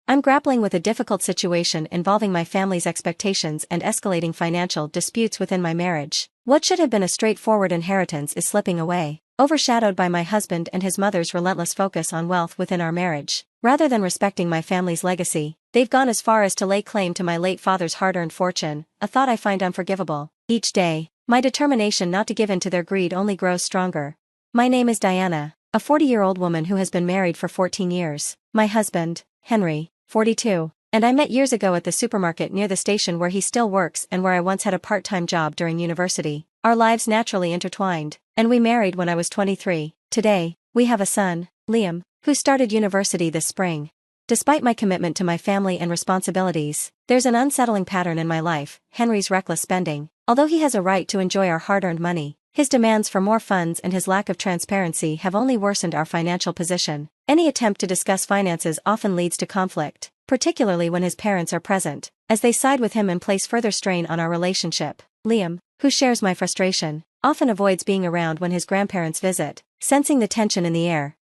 I'm grappling with a difficult situation involving my family's expectations and escalating financial disputes within my marriage. What should have been a straightforward inheritance is slipping away, overshadowed by my husband and his mother's relentless focus on wealth within our marriage. Rather than respecting my family's legacy, they've gone as far as to lay claim to my late father's hard-earned fortune, a thought I find unforgivable. Each day, my determination not to give in to their greed only grows stronger. My name is Diana, a 40-year-old woman who has been married for 14 years. My husband, Henry, 42, and I met years ago at the supermarket near the station where he still works and where I once had a part-time job during university. Our lives naturally intertwined, and we married when I was 23. Today, we have a son, Liam, who started university this spring. Despite my commitment to my family and responsibilities, there's an unsettling pattern in my life: Henry's reckless spending. Although he has a right to enjoy our hard-earned money, his demands for more funds and his lack of transparency have only worsened our financial position. Any attempt to discuss finances often leads to conflict, particularly when his parents are present, as they side with him and place further strain on our relationship. Liam, who shares my frustration, often avoids being around when his grandparents visit, sensing the tension in the air.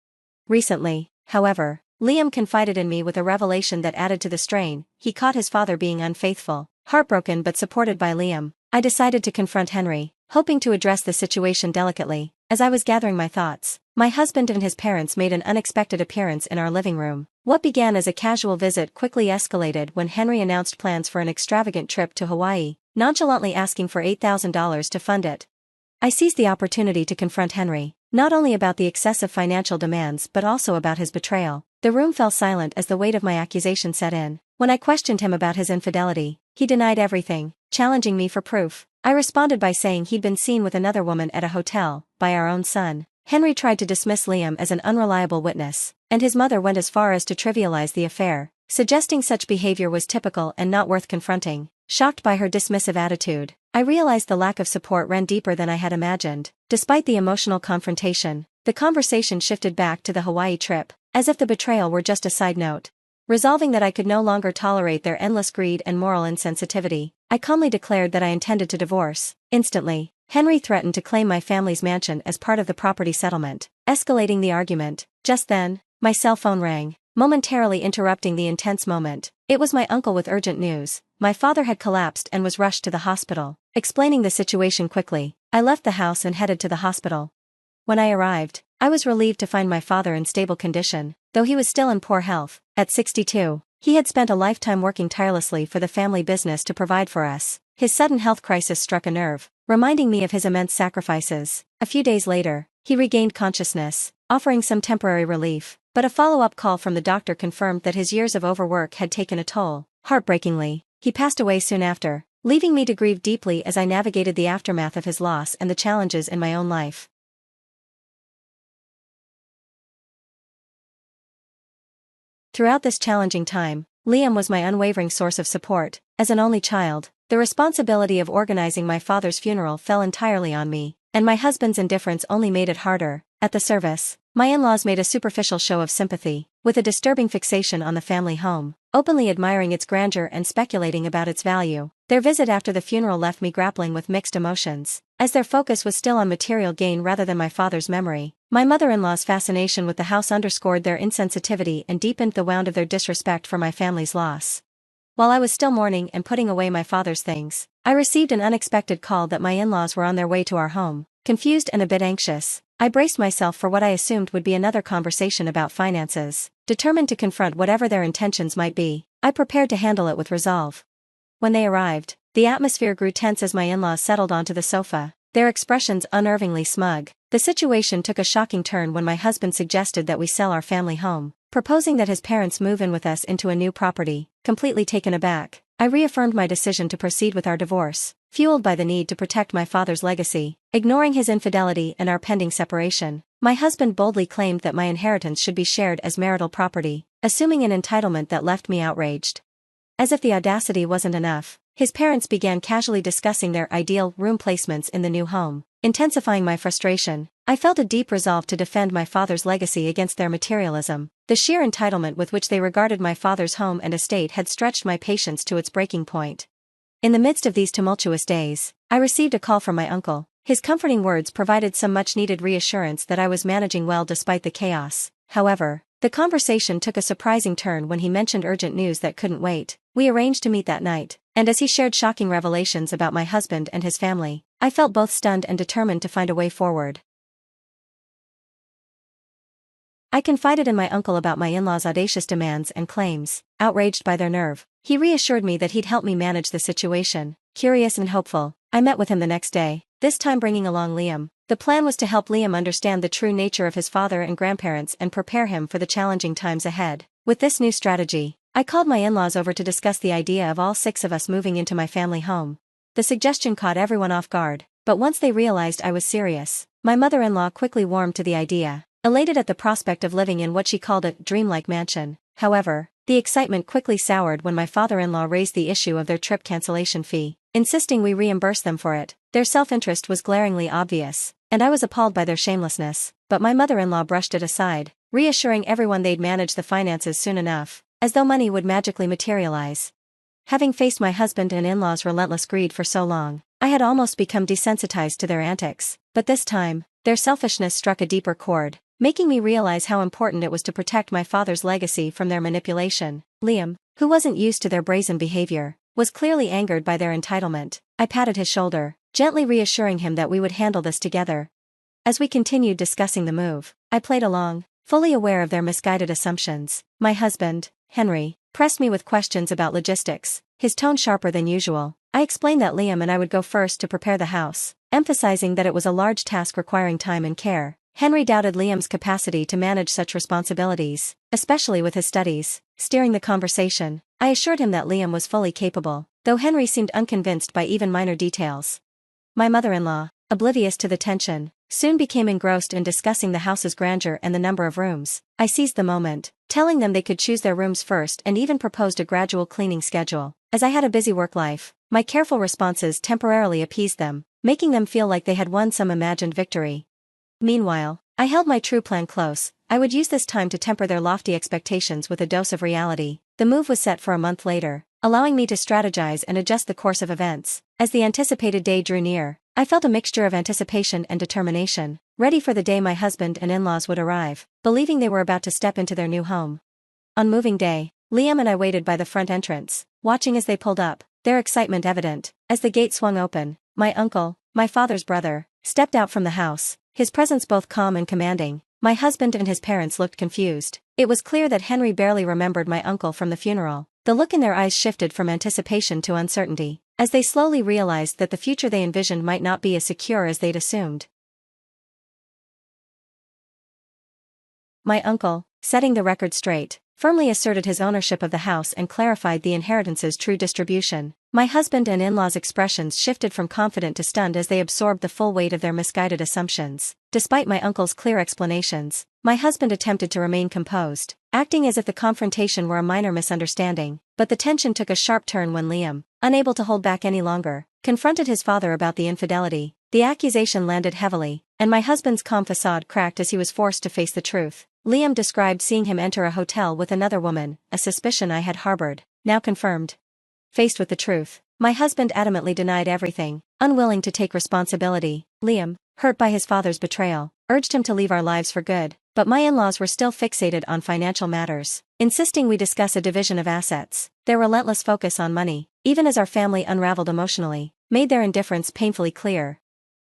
Recently, however, Liam confided in me with a revelation that added to the strain. He caught his father being unfaithful. Heartbroken but supported by Liam, I decided to confront Henry, hoping to address the situation delicately. As I was gathering my thoughts, my husband and his parents made an unexpected appearance in our living room. What began as a casual visit quickly escalated when Henry announced plans for an extravagant trip to Hawaii, nonchalantly asking for $8,000 to fund it. I seized the opportunity to confront Henry, not only about the excessive financial demands but also about his betrayal. The room fell silent as the weight of my accusation set in. When I questioned him about his infidelity, he denied everything, challenging me for proof. I responded by saying he'd been seen with another woman at a hotel, by our own son. Henry tried to dismiss Liam as an unreliable witness, and his mother went as far as to trivialize the affair, suggesting such behavior was typical and not worth confronting. Shocked by her dismissive attitude, I realized the lack of support ran deeper than I had imagined. Despite the emotional confrontation, the conversation shifted back to the Hawaii trip, as if the betrayal were just a side note. Resolving that I could no longer tolerate their endless greed and moral insensitivity, I calmly declared that I intended to divorce. Instantly, Henry threatened to claim my family's mansion as part of the property settlement, escalating the argument. Just then, my cell phone rang, momentarily interrupting the intense moment. It was my uncle with urgent news. My father had collapsed and was rushed to the hospital. Explaining the situation quickly, I left the house and headed to the hospital. When I arrived, I was relieved to find my father in stable condition, though he was still in poor health. At 62, he had spent a lifetime working tirelessly for the family business to provide for us. His sudden health crisis struck a nerve, reminding me of his immense sacrifices. A few days later, he regained consciousness, offering some temporary relief, but a follow-up call from the doctor confirmed that his years of overwork had taken a toll. Heartbreakingly, he passed away soon after, leaving me to grieve deeply as I navigated the aftermath of his loss and the challenges in my own life. Throughout this challenging time, Liam was my unwavering source of support. As an only child, the responsibility of organizing my father's funeral fell entirely on me, and my husband's indifference only made it harder. At the service, my in-laws made a superficial show of sympathy, with a disturbing fixation on the family home, openly admiring its grandeur and speculating about its value. Their visit after the funeral left me grappling with mixed emotions, as their focus was still on material gain rather than my father's memory. My mother-in-law's fascination with the house underscored their insensitivity and deepened the wound of their disrespect for my family's loss. While I was still mourning and putting away my father's things, I received an unexpected call that my in-laws were on their way to our home. Confused and a bit anxious, I braced myself for what I assumed would be another conversation about finances. Determined to confront whatever their intentions might be, I prepared to handle it with resolve. When they arrived, the atmosphere grew tense as my in-laws settled onto the sofa, their expressions unnervingly smug. The situation took a shocking turn when my husband suggested that we sell our family home, proposing that his parents move in with us into a new property. Completely taken aback, I reaffirmed my decision to proceed with our divorce, fueled by the need to protect my father's legacy. Ignoring his infidelity and our pending separation, my husband boldly claimed that my inheritance should be shared as marital property, assuming an entitlement that left me outraged. As if the audacity wasn't enough, his parents began casually discussing their ideal room placements in the new home, intensifying my frustration. I felt a deep resolve to defend my father's legacy against their materialism. The sheer entitlement with which they regarded my father's home and estate had stretched my patience to its breaking point. In the midst of these tumultuous days, I received a call from my uncle. His comforting words provided some much-needed reassurance that I was managing well despite the chaos. However, The conversation took a surprising turn when he mentioned urgent news that couldn't wait. We arranged to meet that night, and as he shared shocking revelations about my husband and his family, I felt both stunned and determined to find a way forward. I confided in my uncle about my in-laws' audacious demands and claims. Outraged by their nerve, he reassured me that he'd help me manage the situation. Curious and hopeful, I met with him the next day, this time bringing along Liam. The plan was to help Liam understand the true nature of his father and grandparents and prepare him for the challenging times ahead. With this new strategy, I called my in-laws over to discuss the idea of all 6 of us moving into my family home. The suggestion caught everyone off guard, but once they realized I was serious, my mother-in-law quickly warmed to the idea, elated at the prospect of living in what she called a dreamlike mansion. However, the excitement quickly soured when my father-in-law raised the issue of their trip cancellation fee, insisting we reimburse them for it. Their self-interest was glaringly obvious, and I was appalled by their shamelessness, but my mother-in-law brushed it aside, reassuring everyone they'd manage the finances soon enough, as though money would magically materialize. Having faced my husband and in-laws' relentless greed for so long, I had almost become desensitized to their antics, but this time, their selfishness struck a deeper chord, making me realize how important it was to protect my father's legacy from their manipulation. Liam, who wasn't used to their brazen behavior, was clearly angered by their entitlement. I patted his shoulder, gently reassuring him that we would handle this together. As we continued discussing the move, I played along, fully aware of their misguided assumptions. My husband, Henry, pressed me with questions about logistics, his tone sharper than usual. I explained that Liam and I would go first to prepare the house, emphasizing that it was a large task requiring time and care. Henry doubted Liam's capacity to manage such responsibilities, especially with his studies. Steering the conversation, I assured him that Liam was fully capable, though Henry seemed unconvinced by even minor details. My mother-in-law, oblivious to the tension, soon became engrossed in discussing the house's grandeur and the number of rooms. I seized the moment, telling them they could choose their rooms first and even proposed a gradual cleaning schedule. As I had a busy work life, my careful responses temporarily appeased them, making them feel like they had won some imagined victory. Meanwhile, I held my true plan close. I would use this time to temper their lofty expectations with a dose of reality. The move was set for a month later, allowing me to strategize and adjust the course of events. As the anticipated day drew near, I felt a mixture of anticipation and determination, ready for the day my husband and in-laws would arrive, believing they were about to step into their new home. On moving day, Liam and I waited by the front entrance, watching as they pulled up, their excitement evident. As the gate swung open, my uncle, my father's brother, stepped out from the house, his presence both calm and commanding. My husband and his parents looked confused. It was clear that Henry barely remembered my uncle from the funeral. The look in their eyes shifted from anticipation to uncertainty, as they slowly realized that the future they envisioned might not be as secure as they'd assumed. My uncle, setting the record straight, firmly asserted his ownership of the house and clarified the inheritance's true distribution. My husband and in-laws' expressions shifted from confident to stunned as they absorbed the full weight of their misguided assumptions. Despite my uncle's clear explanations, my husband attempted to remain composed, acting as if the confrontation were a minor misunderstanding. But the tension took a sharp turn when Liam, unable to hold back any longer, confronted his father about the infidelity. The accusation landed heavily, and my husband's calm facade cracked as he was forced to face the truth. Liam described seeing him enter a hotel with another woman, a suspicion I had harbored, now confirmed. Faced with the truth, my husband adamantly denied everything, unwilling to take responsibility. Liam, hurt by his father's betrayal, urged him to leave our lives for good, but my in-laws were still fixated on financial matters, insisting we discuss a division of assets. Their relentless focus on money, even as our family unraveled emotionally, made their indifference painfully clear.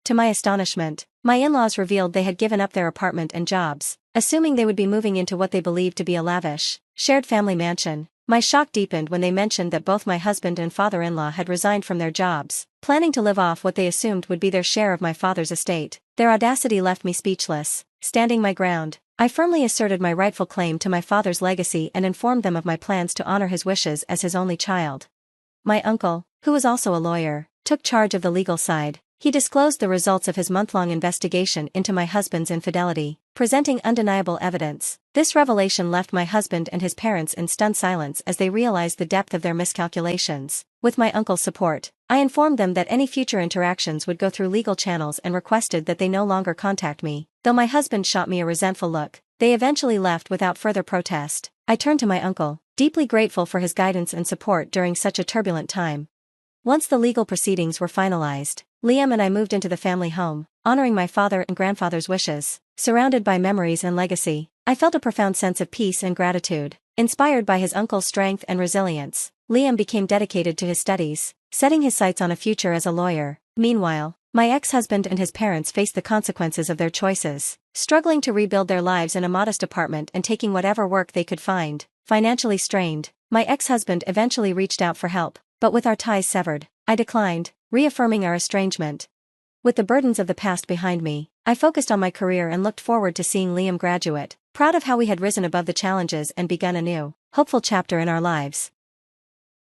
To my astonishment, my in-laws revealed they had given up their apartment and jobs, assuming they would be moving into what they believed to be a lavish, shared family mansion. My shock deepened when they mentioned that both my husband and father-in-law had resigned from their jobs, planning to live off what they assumed would be their share of my father's estate. Their audacity left me speechless. Standing my ground, I firmly asserted my rightful claim to my father's legacy and informed them of my plans to honor his wishes as his only child. My uncle, who was also a lawyer, took charge of the legal side. He disclosed the results of his month-long investigation into my husband's infidelity, presenting undeniable evidence. This revelation left my husband and his parents in stunned silence as they realized the depth of their miscalculations. With my uncle's support, I informed them that any future interactions would go through legal channels and requested that they no longer contact me. Though my husband shot me a resentful look, they eventually left without further protest. I turned to my uncle, deeply grateful for his guidance and support during such a turbulent time. Once the legal proceedings were finalized, Liam and I moved into the family home, honoring my father and grandfather's wishes. Surrounded by memories and legacy, I felt a profound sense of peace and gratitude. Inspired by his uncle's strength and resilience, Liam became dedicated to his studies, setting his sights on a future as a lawyer. Meanwhile, my ex-husband and his parents faced the consequences of their choices, struggling to rebuild their lives in a modest apartment and taking whatever work they could find. Financially strained, my ex-husband eventually reached out for help, but with our ties severed, I declined, reaffirming our estrangement. With the burdens of the past behind me, I focused on my career and looked forward to seeing Liam graduate, proud of how we had risen above the challenges and begun a new, hopeful chapter in our lives.